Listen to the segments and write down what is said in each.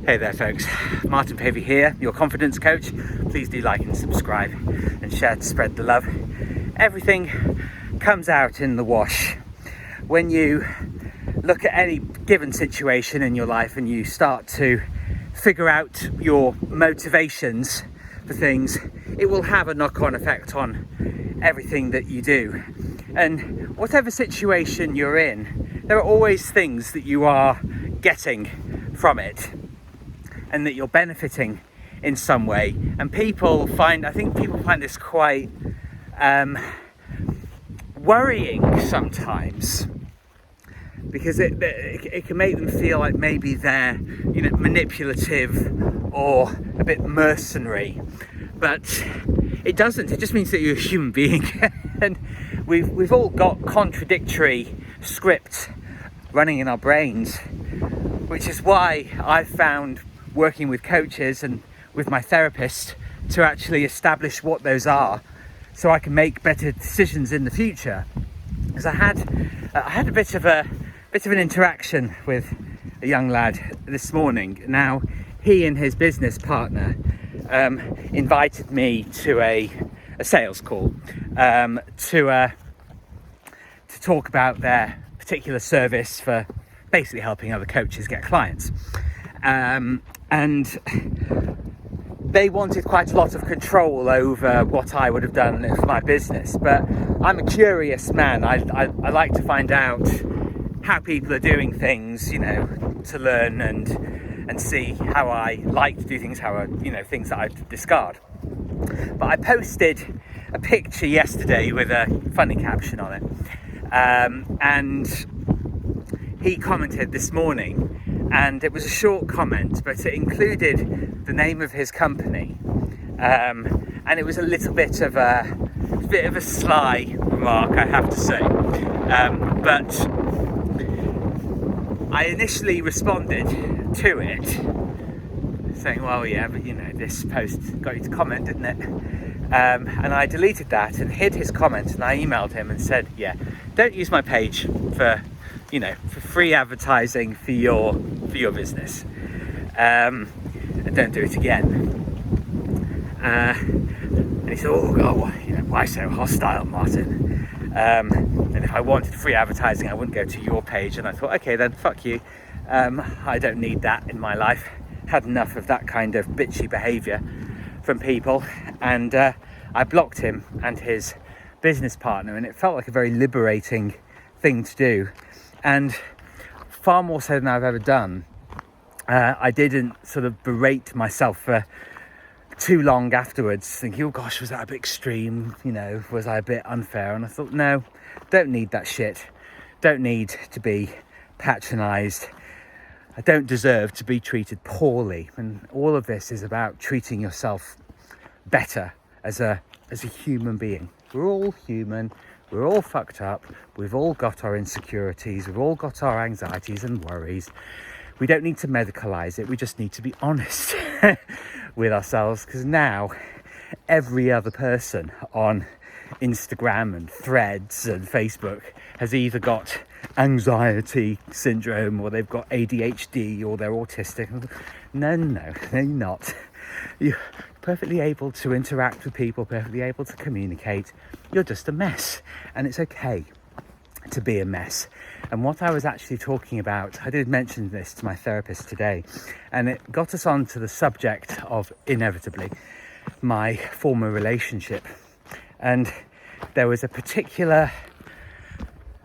Hey there folks, Martin Pavey here, your confidence coach. Please do like and subscribe and share to spread the love. Everything comes out in the wash. When you look at any given situation in your life and you start to figure out your motivations for things, it will have a knock-on effect on everything that you do. And whatever situation you're in, there are always things that you are getting from it and that you're benefiting in some way. And I think people find this quite worrying sometimes, because it can make them feel like maybe they're manipulative or a bit mercenary, but it doesn't. It just means that you're a human being and we've all got contradictory scripts running in our brains, which is why I've found working with coaches and with my therapist to actually establish what those are so I can make better decisions in the future. Because I had a bit of an interaction with a young lad this morning. Now, he and his business partner invited me to a sales call to talk about their particular service for basically helping other coaches get clients. And they wanted quite a lot of control over what I would have done for my business. But I'm a curious man. I like to find out how people are doing things, to learn and see how I like to do things, things that I discard. But I posted a picture yesterday with a funny caption on it. And he commented this morning, and it was a short comment, but it included the name of his company, and it was a little bit of a sly remark, I have to say, but I initially responded to it saying, well, yeah, but this post got you to comment, didn't it? And I deleted that and hid his comment, and I emailed him and said, yeah, don't use my page for free advertising for your business, and don't do it again. And he said, oh God, why so hostile, Martin? And if I wanted free advertising, I wouldn't go to your page. And I thought, okay, then fuck you. I don't need that in my life. Had enough of that kind of bitchy behaviour from people, and I blocked him and his business partner, and it felt like a very liberating thing to do. And far more so than I've ever done, I didn't sort of berate myself for too long afterwards, thinking, oh gosh, was that a bit extreme? Was I a bit unfair? And I thought, no, don't need that shit. Don't need to be patronised. I don't deserve to be treated poorly. And all of this is about treating yourself better as a human being. We're all human. We're all fucked up. We've all got our insecurities. We've all got our anxieties and worries. We don't need to medicalise it. We just need to be honest with ourselves, because now every other person on Instagram and Threads and Facebook has either got anxiety syndrome, or they've got ADHD, or they're autistic. No, you're not. You're perfectly able to interact with people, perfectly able to communicate. You're just a mess, and it's okay to be a mess. And what I was actually talking about, I did mention this to my therapist today, and it got us on to the subject of, inevitably, my former relationship. And there was a particular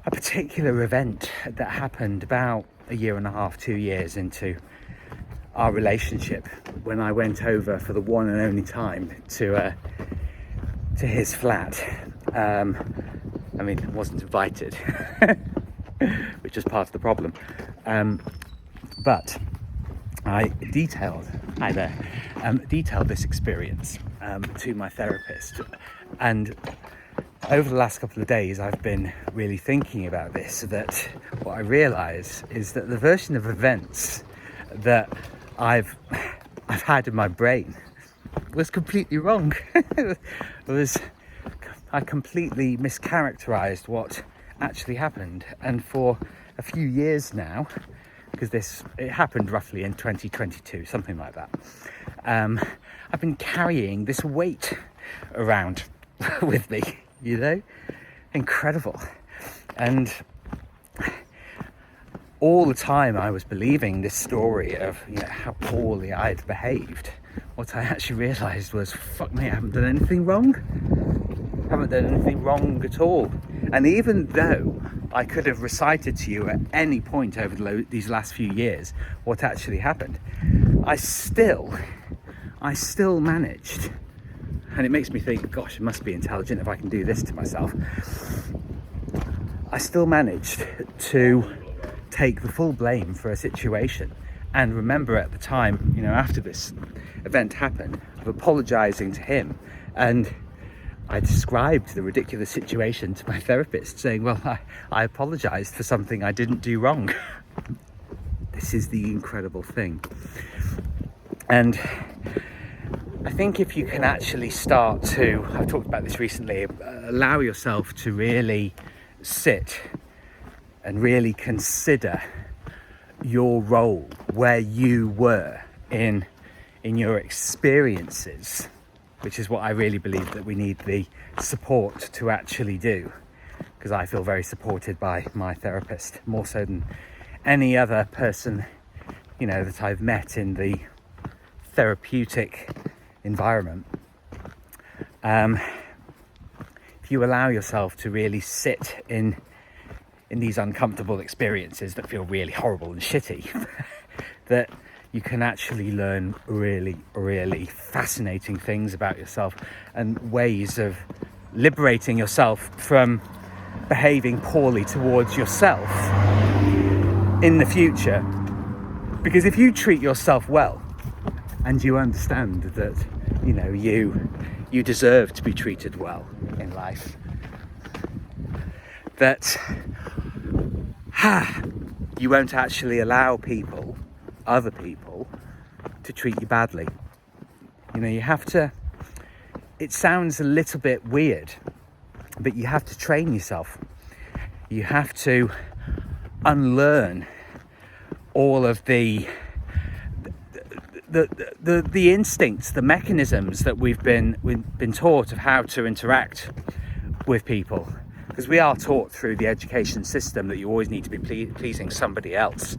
event that happened about a year and a half, 2 years into our relationship, when I went over for the one and only time to his flat. I wasn't invited, which is part of the problem. But I detailed this experience to my therapist, and over the last couple of days I've been really thinking about this. That what I realise is that the version of events that I've had in my brain was completely wrong. I completely mischaracterized what actually happened, and for a few years now because it happened roughly in 2022, something like that. I've been carrying this weight around with me, you know, incredible. And all the time I was believing this story of, you know, how poorly I'd behaved. What I actually realised was, fuck me, I haven't done anything wrong. I haven't done anything wrong at all. And even though I could have recited to you at any point over these last few years what actually happened, I still managed, and it makes me think, gosh, it must be intelligent if I can do this to myself. I still managed to take the full blame for a situation, and remember at the time, you know, after this event happened, of apologising to him, and I described the ridiculous situation to my therapist, saying, well, I apologised for something I didn't do wrong. This is the incredible thing. And I think if you can actually start to, I've talked about this recently, allow yourself to really sit and really consider your role, where you were in your experiences, which is what I really believe that we need the support to actually do, because I feel very supported by my therapist, more so than any other person, you know, that I've met in the therapeutic environment. If you allow yourself to really sit in these uncomfortable experiences that feel really horrible and shitty, that you can actually learn really, really fascinating things about yourself and ways of liberating yourself from behaving poorly towards yourself in the future. Because if you treat yourself well and you understand that, you know, you deserve to be treated well in life, that you won't actually allow other people to treat you badly. You know, you have to, it sounds a little bit weird, but you have to train yourself. You have to unlearn all of the instincts, the mechanisms that we've been taught of how to interact with people. Because we are taught through the education system that you always need to be pleasing somebody else.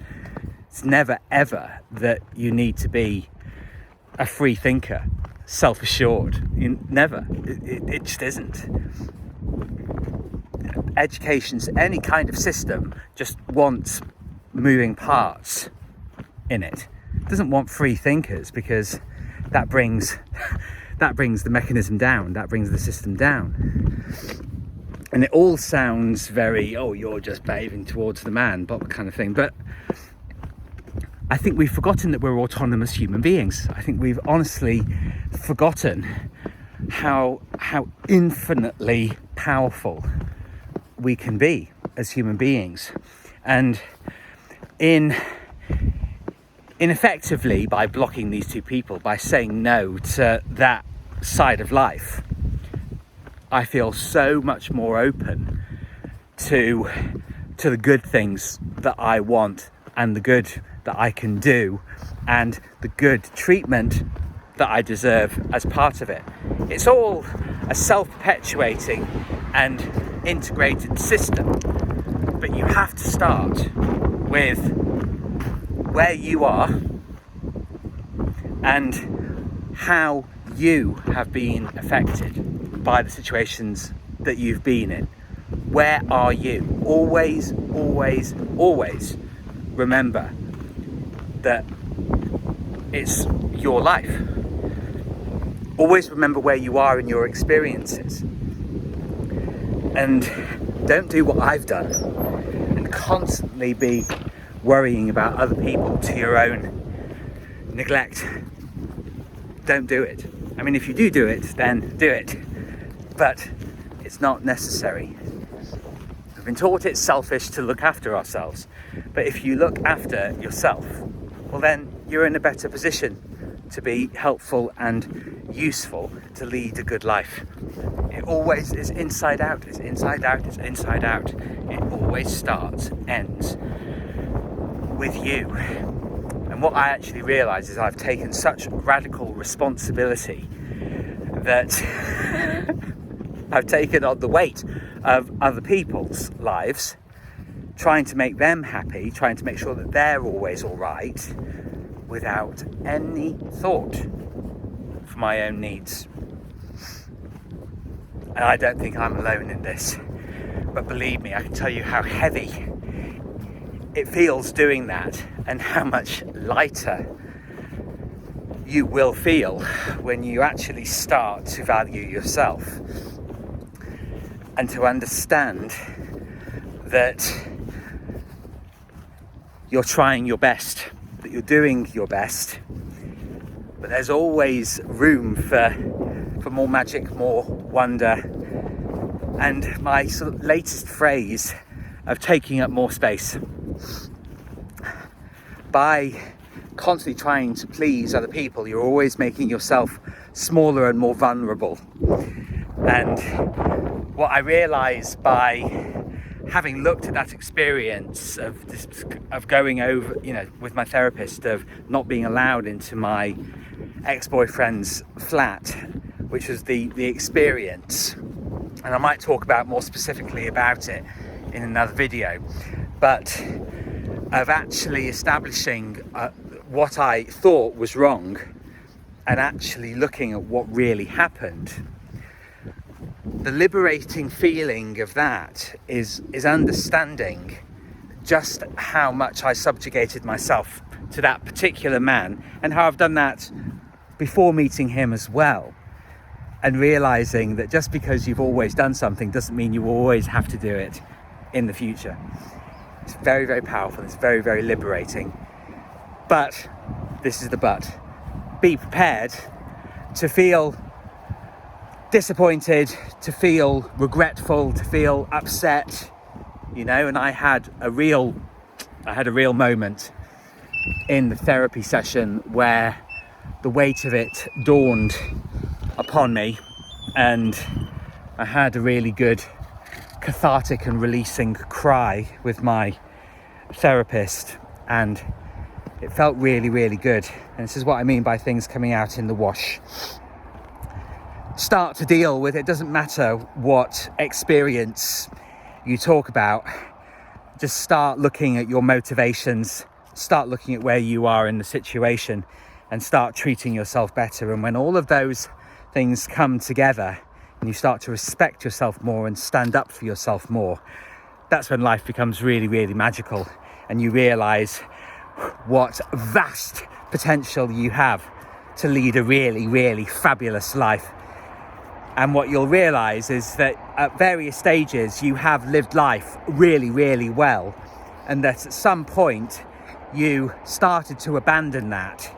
It's never ever that you need to be a free thinker, self-assured. Never. It just isn't. Education's any kind of system just wants moving parts in it. It doesn't want free thinkers, because that brings the mechanism down, that brings the system down. And it all sounds very, oh, you're just behaving towards the man, but kind of thing. But I think we've forgotten that we're autonomous human beings. I think we've honestly forgotten how infinitely powerful we can be as human beings. And effectively, by blocking these two people, by saying no to that side of life, I feel so much more open to the good things that I want, and the good that I can do, and the good treatment that I deserve as part of it. It's all a self-perpetuating and integrated system, but you have to start with where you are and how you have been affected by the situations that you've been in. Where are you? Always, always, always remember that it's your life. Always remember where you are in your experiences. And don't do what I've done and constantly be worrying about other people to your own neglect. Don't do it. I mean, if you do it, then do it. But it's not necessary. We've been taught it's selfish to look after ourselves. But if you look after yourself, well, then you're in a better position to be helpful and useful, to lead a good life. It always is inside out. It's inside out. It's inside out. It always starts, ends with you. And what I actually realise is I've taken such radical responsibility that I've taken on the weight of other people's lives, trying to make them happy, trying to make sure that they're always all right, without any thought for my own needs. And I don't think I'm alone in this. But believe me, I can tell you how heavy it feels doing that, and how much lighter you will feel when you actually start to value yourself and to understand that you're trying your best, that you're doing your best, but there's always room for more magic, more wonder. And my sort of latest phrase of taking up more space, by constantly trying to please other people, you're always making yourself smaller and more vulnerable. And what I realised by having looked at that experience of going over, with my therapist, of not being allowed into my ex-boyfriend's flat, which was the experience, and I might talk about more specifically about it in another video, but of actually establishing what I thought was wrong and actually looking at what really happened. The liberating feeling of that is understanding just how much I subjugated myself to that particular man, and how I've done that before meeting him as well, and realizing that just because you've always done something doesn't mean you always have to do it in the future. It's very, very powerful. It's very, very liberating. But this is the but. Be prepared to feel disappointed, to feel regretful, to feel upset, and I had a real moment in the therapy session where the weight of it dawned upon me, and I had a really good cathartic and releasing cry with my therapist, and it felt really, really good. And this is what I mean by things coming out in the wash. Start to deal with it. Doesn't matter what experience you talk about, just start looking at your motivations, start looking at where you are in the situation, and start treating yourself better. And when all of those things come together and you start to respect yourself more and stand up for yourself more, that's when life becomes really, really magical, and you realize what vast potential you have to lead a really, really fabulous life. And what you'll realize is that at various stages you have lived life really, really well, and that at some point you started to abandon that,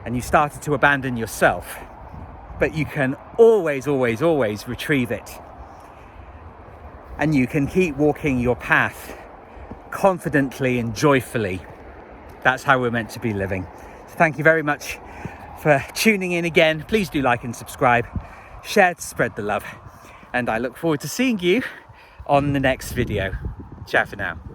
and you started to abandon yourself. But you can always, always, always retrieve it. And you can keep walking your path confidently and joyfully. That's how we're meant to be living. So thank you very much for tuning in again. Please do like and subscribe. Share to spread the love. And I look forward to seeing you on the next video. Ciao for now.